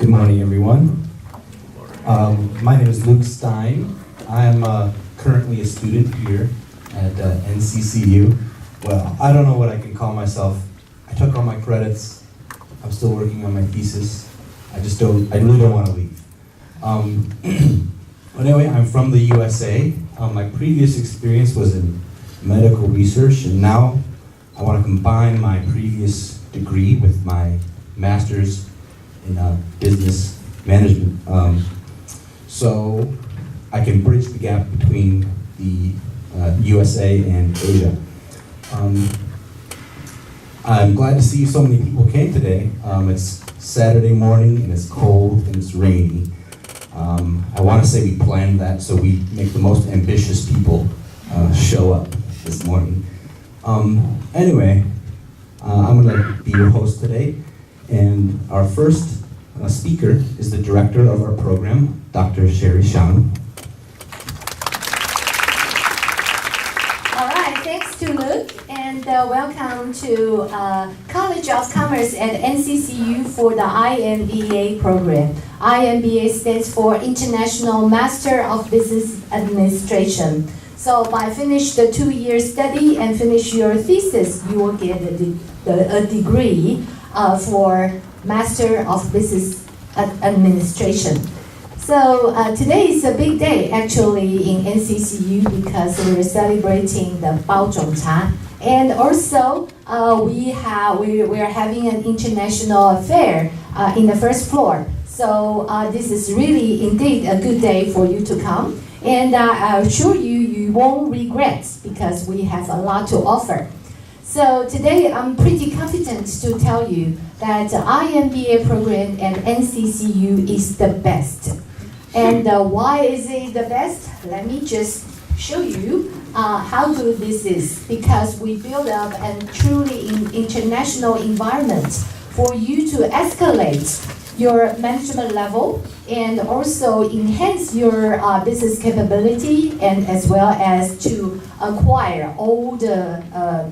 Good morning, everyone. My name is Luke Stein. I'm currently a student here at NCCU. Well, I don't know what I can call myself. I took all my credits. I'm still working on my thesis. I really don't want to leave. But anyway, I'm from the USA. My previous experience was in medical research, and now I want to combine my previous degree with my master's in business management, so I can bridge the gap between the USA and Asia. I'm glad to see so many people came today. It's Saturday morning and it's cold and it's rainy. I want to say we planned that so we make the most ambitious people show up this morning. Anyway, I'm going to be your host today, and our first speaker is the director of our program, Dr. Sherry Shang. All right, thanks to Luke, and welcome to College of Commerce at NCCU for the IMBA program. IMBA stands for International Master of Business Administration. So by finish the 2-year study and finish your thesis, you will get a degree for Master of Business Administration. So today is a big day actually in NCCU because we're celebrating the Baozhongcha, and also we are having an international fair in the first floor. So this is really indeed a good day for you to come, and I assure you won't regret because we have a lot to offer. So today I'm pretty confident to tell you that the IMBA program at NCCU is the best. And why is it the best? Let me just show you how good this is, because we build up a truly international environment for you to escalate your management level and also enhance your business capability, and as well as to acquire all the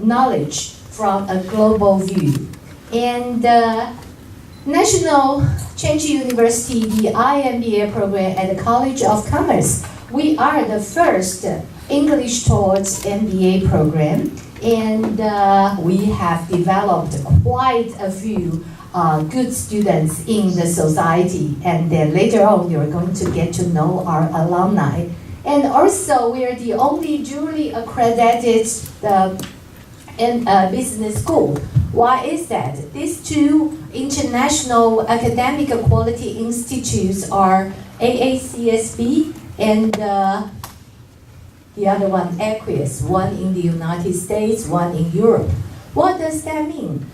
knowledge from a global view. And National Change University, the IMBA program at the College of Commerce, we are the first English towards MBA program, and we have developed quite a few good students in the society, and then later on you're going to get to know our alumni. And also we are the only duly accredited business school. Why is that? These two international academic quality institutes are AACSB and the other one Aquis, one in the United States, one in Europe. What does that mean?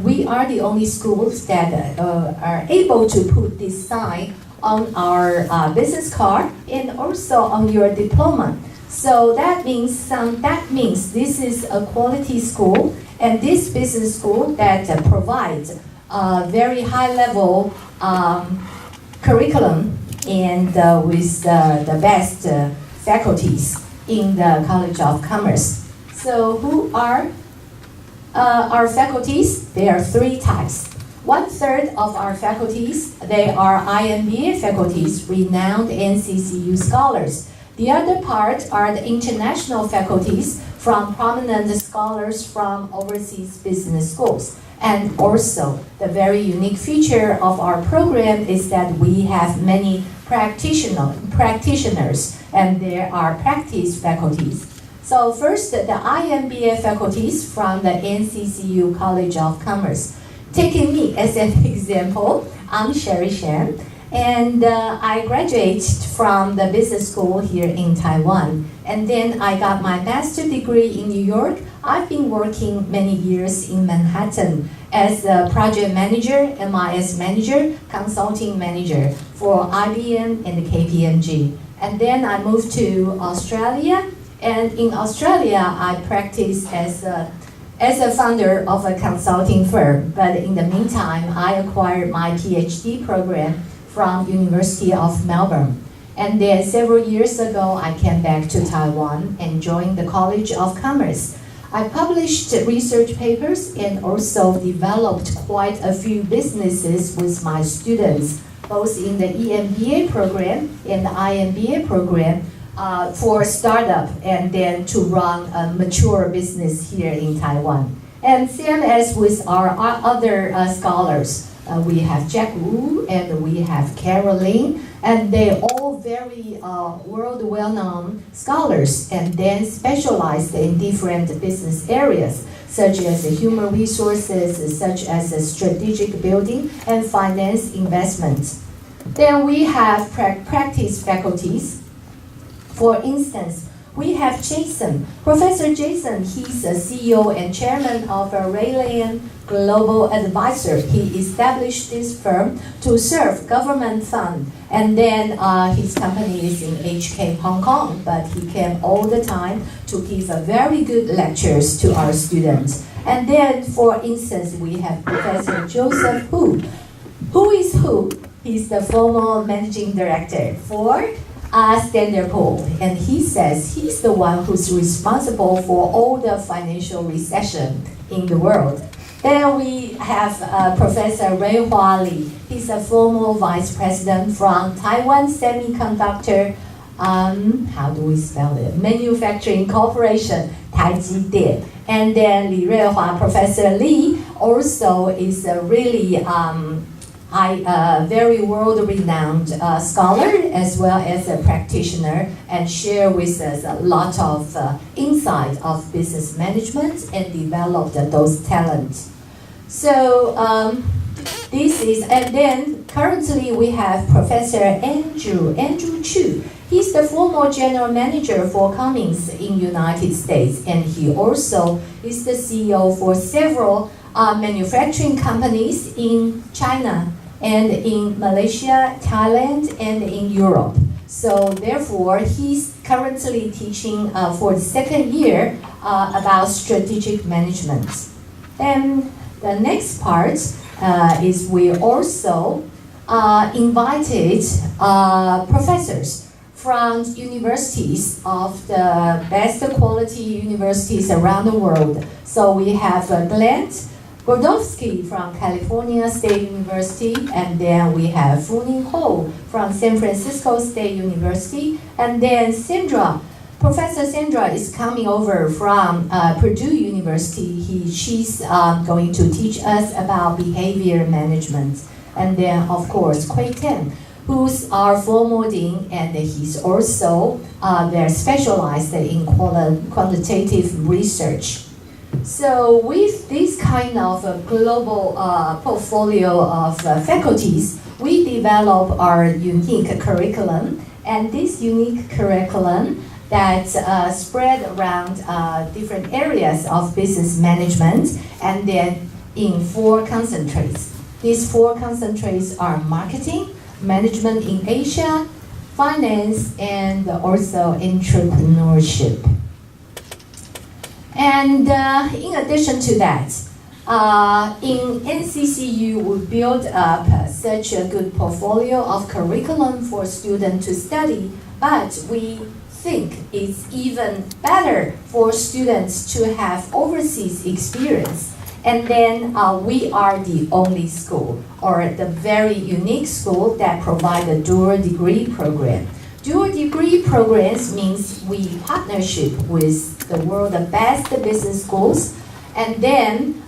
We are the only schools that are able to put this sign on our business card and also on your diploma. So that means this is a quality school, and this business school that provides very high level curriculum and with the best faculties in the College of Commerce. So who are our faculties? There are 3 types. 1/3 of our faculties, they are IMBA faculties, renowned NCCU scholars. The other part are the international faculties from prominent scholars from overseas business schools. And also, the very unique feature of our program is that we have many practitioners, and there are practice faculties. So first, the IMBA faculties from the NCCU College of Commerce. Taking me as an example, I'm Sherry Shan, and I graduated from the business school here in Taiwan. And then I got my master's degree in New York. I've been working many years in Manhattan as a project manager, MIS manager, consulting manager for IBM and the KPMG. And then I moved to Australia, and in Australia I practiced as a founder of a consulting firm. But in the meantime, I acquired my PhD program from University of Melbourne. And then several years ago, I came back to Taiwan and joined the College of Commerce. I published research papers and also developed quite a few businesses with my students, both in the EMBA program and the IMBA program, for startup and then to run a mature business here in Taiwan. And same as with our other scholars, we have Jack Wu and we have Caroline, and they're all very world well-known scholars and then specialized in different business areas, such as human resources, such as strategic building and finance investment. Then we have practice faculties. For instance, we have Jason, Professor Jason. He's a CEO and chairman of Raylan Global Advisor. He established this firm to serve government fund, and then his company is in HK Hong Kong, but he came all the time to give very good lectures to our students. And then, for instance, we have Professor Joseph Hu. Who is Hu? He's the former managing director for Standard Poor, and he says he's the one who's responsible for all the financial recession in the world. Then we have Professor Ray Hua Li. He's a former vice president from Taiwan Semiconductor, how do we spell it? Manufacturing Corporation, Taiji. And then Li Ruihua, Professor Li, also is a really very world-renowned scholar as well as a practitioner, and share with us a lot of insight of business management and developed those talents. So this is, and then currently we have Professor Andrew Chu. He's the former general manager for Cummins in United States, and he also is the CEO for several manufacturing companies in China and in Malaysia, Thailand, and in Europe. So therefore, he's currently teaching for the second year about strategic management. And the next part is we also invited professors from universities of the best quality universities around the world. So we have Glenn Gordowski from California State University, and then we have Funing Ho from San Francisco State University, and then Professor Sandra is coming over from Purdue University. She's going to teach us about behavior management. And then, of course, Kui Ten, who's our former dean, and he's also very specialized in quantitative research. So with this kind of global portfolio of faculties, we develop our unique curriculum, and this unique curriculum that spread around different areas of business management, and then in 4 concentrates. These 4 concentrates are marketing, management in Asia, finance, and also entrepreneurship. And in addition to that, in NCCU, we built up such a good portfolio of curriculum for students to study, but we think it's even better for students to have overseas experience. And then we are the only school, or the very unique school, that provide a dual degree program. Dual degree programs means we partnership with the world's best business schools, and then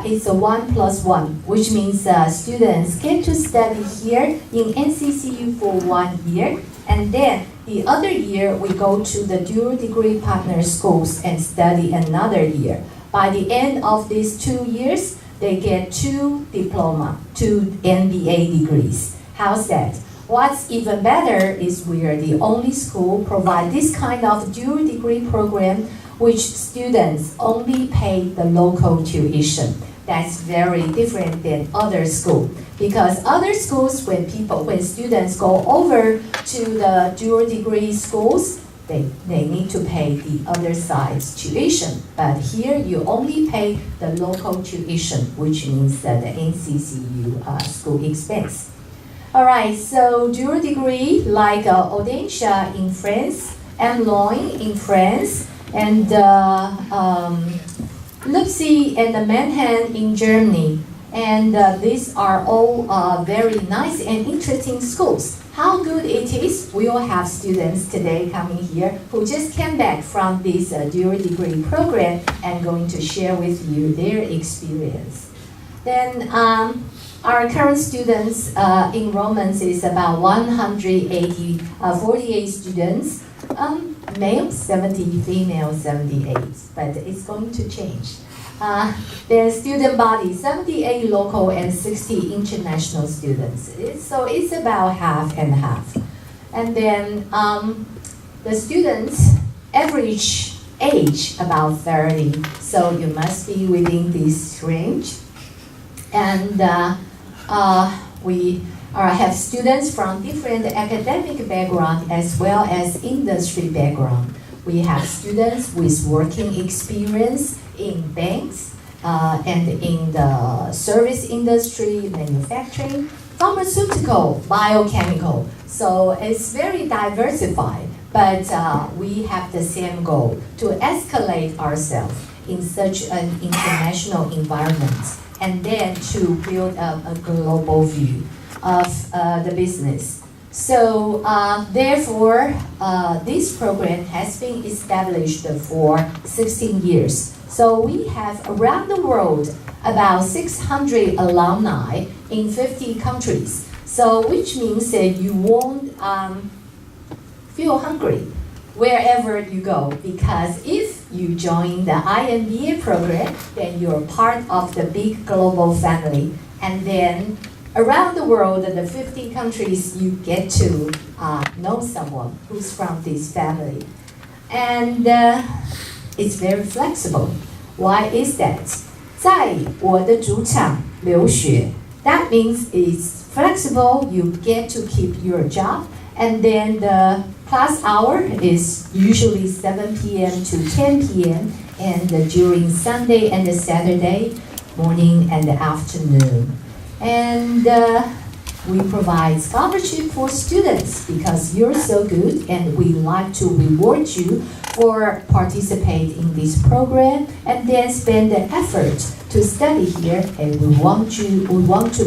it's a 1+1, which means students get to study here in NCCU for 1 year, and then the other year we go to the dual degree partner schools and study another year. By the end of these 2 years, they get 2 diploma, 2 MBA degrees. How's that? What's even better is we are the only school provide this kind of dual degree program, which students only pay the local tuition. That's very different than other schools, because other schools, when students go over to the dual degree schools, they need to pay the other side's tuition. But here you only pay the local tuition, which means that the NCCU school expense. All right, so dual degree like Audencia in France, Loin in France, and Leipzig and Mannheim in Germany. And these are all very nice and interesting schools. How good it is, we will have students today coming here who just came back from this dual degree program and going to share with you their experience. Then our current students enrollment is about 48 students, male 70, female 78, but it's going to change. Their student body, 78 local and 60 international students. So it's about half and half. And then the students' average age about 30, so you must be within this range. And we have students from different academic background as well as industry background. We have students with working experience in banks and in the service industry, manufacturing, pharmaceutical, biochemical. So it's very diversified, but we have the same goal to escalate ourselves in such an international environment and then to build up a global view of the business. So therefore, this program has been established for 16 years. So we have around the world about 600 alumni in 50 countries. So which means that you won't feel hungry wherever you go, because if you join the IMBA program, then you're part of the big global family. And then around the world, the 50 countries, you get to know someone who's from this family. And it's very flexible. Why is that? 在我的主场留学, that means it's flexible, you get to keep your job, and then the class hour is usually 7 p.m. to 10 p.m. and during Sunday and Saturday, morning and afternoon. And we provide scholarship for students because you're so good, and we like to reward you for participating in this program and then spend the effort to study here, and we want to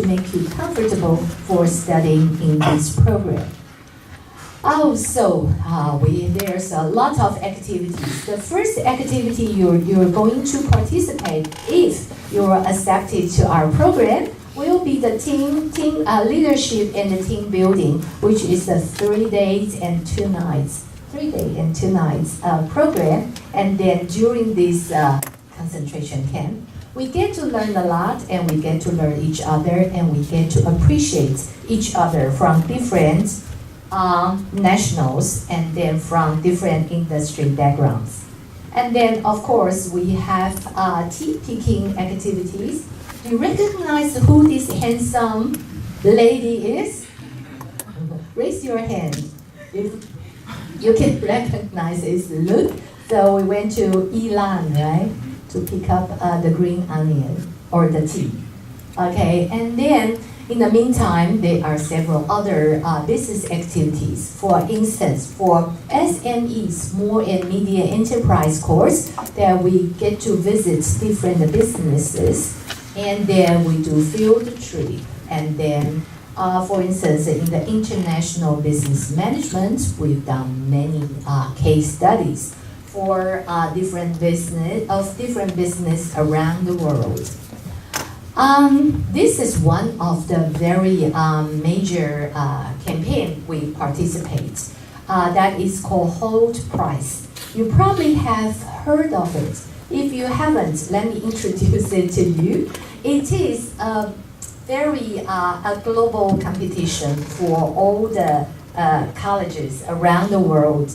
make you comfortable for studying in this program. There's a lot of activities. The first activity you're going to participate if you're accepted to our program will be the team leadership and the team building, which is a 3 days and 2 nights program. And then during this concentration camp, we get to learn a lot, and we get to learn each other, and we get to appreciate each other from different nationals and then from different industry backgrounds. And then, of course, we have tea picking activities. Do you recognize who this handsome lady is? Raise your hand. If you can recognize it's Luke. So we went to Ilan, right, to pick up the green onion or the tea. Okay, and then in the meantime, there are several other business activities. For instance, for SME, Small and Medium Enterprise course, that we get to visit different businesses, and then we do field trip. And then, for instance, in the international business management, we've done many case studies for different business around the world. This is one of the very major campaign we participate. That is called Hold Price. You probably have heard of it. If you haven't, let me introduce it to you. It is a very a global competition for all the colleges around the world.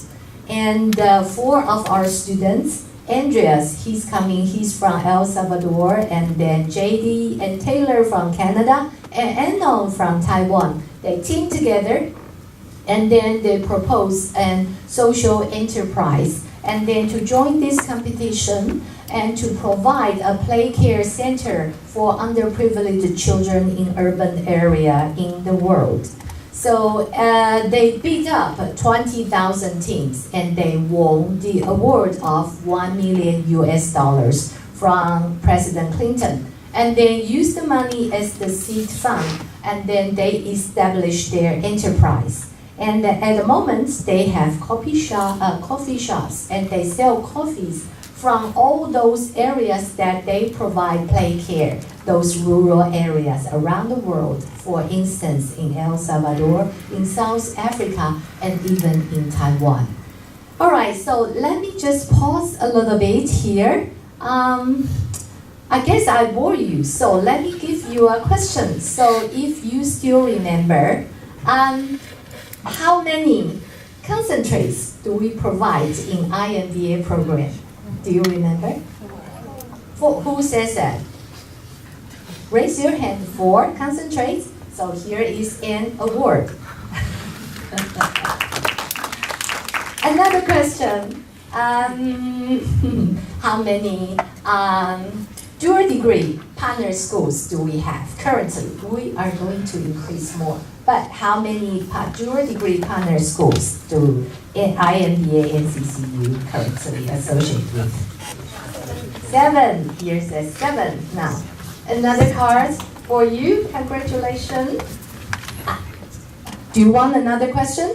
And 4 of our students, Andreas, he's from El Salvador, and then JD and Taylor from Canada, and Anon from Taiwan. They team together, and then they propose a social enterprise, and then to join this competition and to provide a play care center for underprivileged children in urban area in the world. So they beat up 20,000 teams and they won the award of $1 million from President Clinton. And they used the money as the seed fund, and then they established their enterprise. And at the moment, they have coffee shops, and they sell coffees from all those areas that they provide play care, those rural areas around the world, for instance, in El Salvador, in South Africa, and even in Taiwan. All right, so let me just pause a little bit here. I guess I bore you, so let me give you a question. So if you still remember, how many concentrates do we provide in IMBA program? Do you remember? Who says that? Raise your hand for concentrates. So here is an award. Another question. How many dual degree partner schools do we have currently? We are going to increase more. But how many dual degree partner schools do IMBA NCCU currently associate with? 7. Here says 7. Now, another card for you. Congratulations. Do you want another question?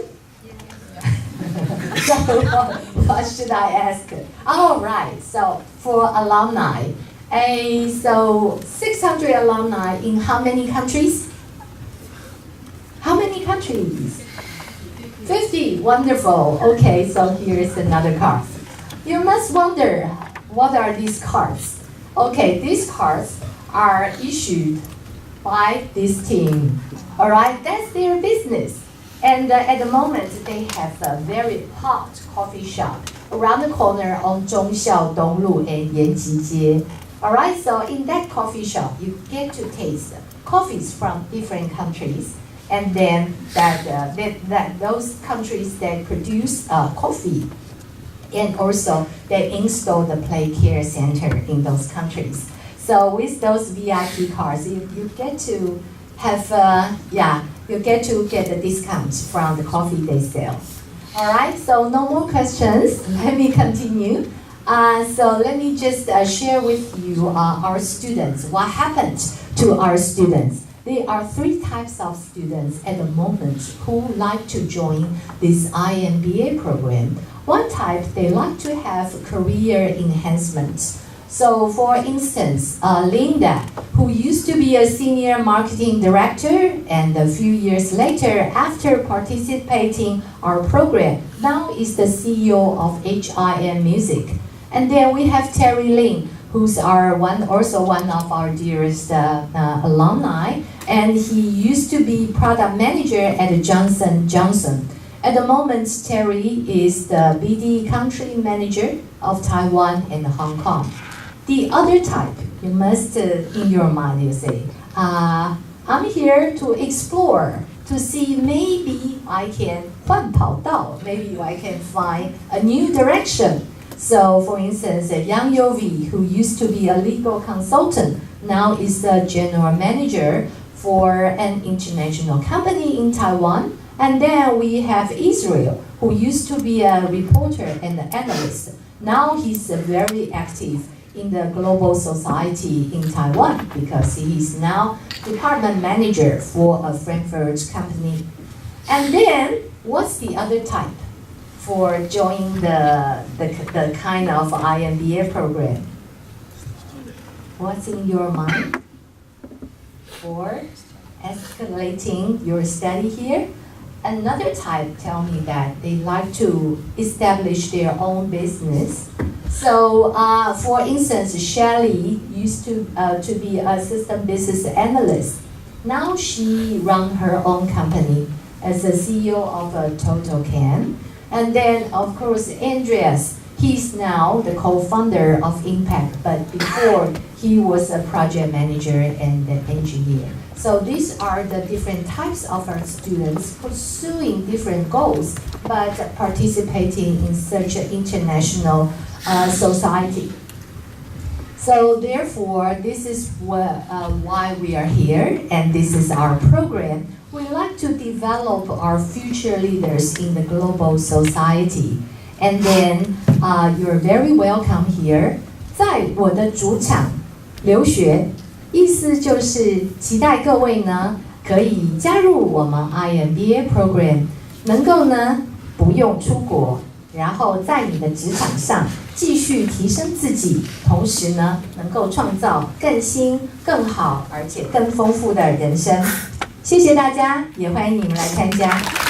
So, what should I ask? All right. So for alumni, so 600 alumni in how many countries? How many countries? 50. Wonderful. Okay, so here is another card. You must wonder, what are these cards? Okay, these cards are issued by this team. All right, that's their business. And at the moment, they have a very hot coffee shop around the corner on Zhongxiao Donglu and Yanjijie. All right, so in that coffee shop, you get to taste coffees from different countries. And then those countries that produce coffee, and also they install the play care center in those countries. So with those VIP cards, you get to have you get to get a discount from the coffee they sell. All right, so no more questions. Let me continue. So let me just share with you our students. What happened to our students? There are 3 types of students at the moment who like to join this IMBA program. One type, they like to have career enhancement. So for instance, Linda, who used to be a senior marketing director, and a few years later, after participating our program, now is the CEO of HIM Music. And then we have Terry Lin, who's also one of our dearest alumni, and he used to be product manager at Johnson & Johnson. At the moment, Terry is the BD country manager of Taiwan and Hong Kong. The other type, you must, in your mind, you say, I'm here to explore, to see maybe I can 换跑道, maybe I can find a new direction. So, for instance, Yang Yovi, who used to be a legal consultant, now is the general manager for an international company in Taiwan. And then we have Israel, who used to be a reporter and an analyst. Now he's very active in the global society in Taiwan because he is now department manager for a Frankfurt company. And then, what's the other type for joining the kind of IMBA program? What's in your mind for escalating your study here? Another type tell me that they like to establish their own business. So, for instance, Shelley used to be a system business analyst. Now she runs her own company as the CEO of TotalCam. And then, of course, Andreas, he's now the co-founder of Impact, but before he was a project manager and an engineer. So these are the different types of our students pursuing different goals, but participating in such an international society. So therefore, this is why we are here, and this is our program. We like to develop our future leaders in the global society. And then you're very welcome here. 在我的主场留学，意思就是期待各位呢可以加入我们 IMBA program， 能够呢不用出国，然后在你的职场上继续提升自己，同时呢能够创造更新、更好而且更丰富的人生。谢谢大家，也欢迎你们来参加。